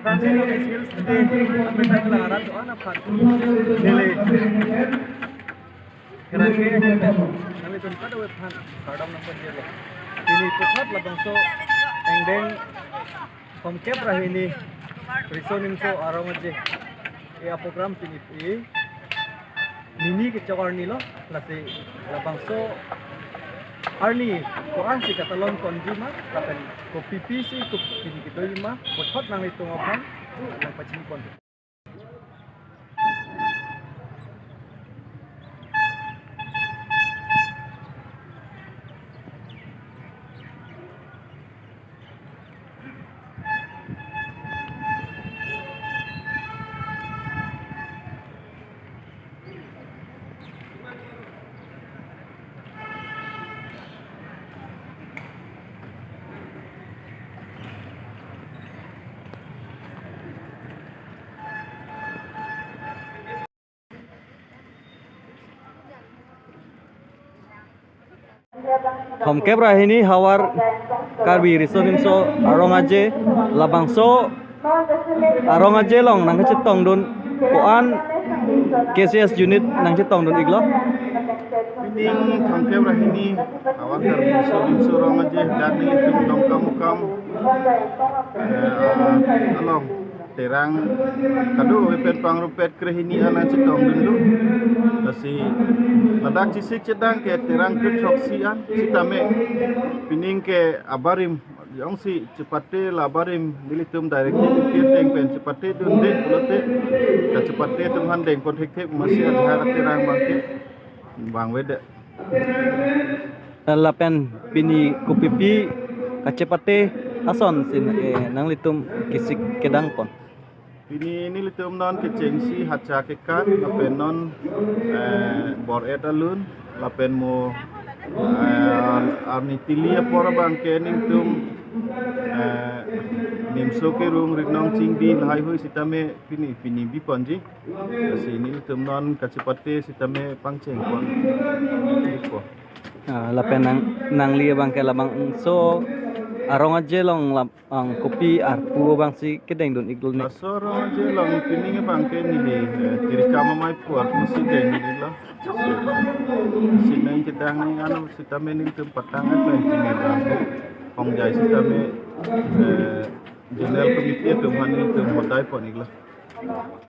Francis Skills sampai tak kelaran doa apa nilai kerangke nilai tempat ada webhan kadang nampak dia loh ini pusat lah bangso engdeng komkep rah ini risonim so arong aja ya program ini nini kecokar ni loh latih lah bangso Arni, koan si katalon konjuma, lapen ko PPC ko pinigito lima, bot nang ito ngopang, nang pachinipon. Homkep rah ini hawar karbi risonim so arong aje labang so arong aje long nang cetong don koan KCS unit nang cetong don iglo Pining homkep rah ini hawar karbi risonim so arong aje dan nilitum dong kamukam along terang kado wepet pangrupet krehini anan cetong dundu nasi ladak cisik cedang ke terang ke troksian citame pining ke abarim yang si cepate labarim dilitum directly pieteng pen cepate dunde pulote ka cepate tumhan deng kontekte masih ada terang bangke bang wede lapen pini kupipi kacepate ason sin nang litum kisik kedang pon ini litum non kecengsi haca kekan lapen non bor edalun lapen mo arnitilia pora bangke ning tum nimso ke rung rinong cingdi lahai hui sitame pini biponji sini litum non kacepate sitame pangceng pon iko lapen nang lia bangke labang so arong aje long ang kopi arpu bang si kedeng don iglol ni asoro aje long pininge bangke ni di tirikama mai puat musi deng ni lah sinai kedang ni anu sitame ni tempatang apa ini bangke hongjai sitame jenel komite tumhan ni tum modai pon igla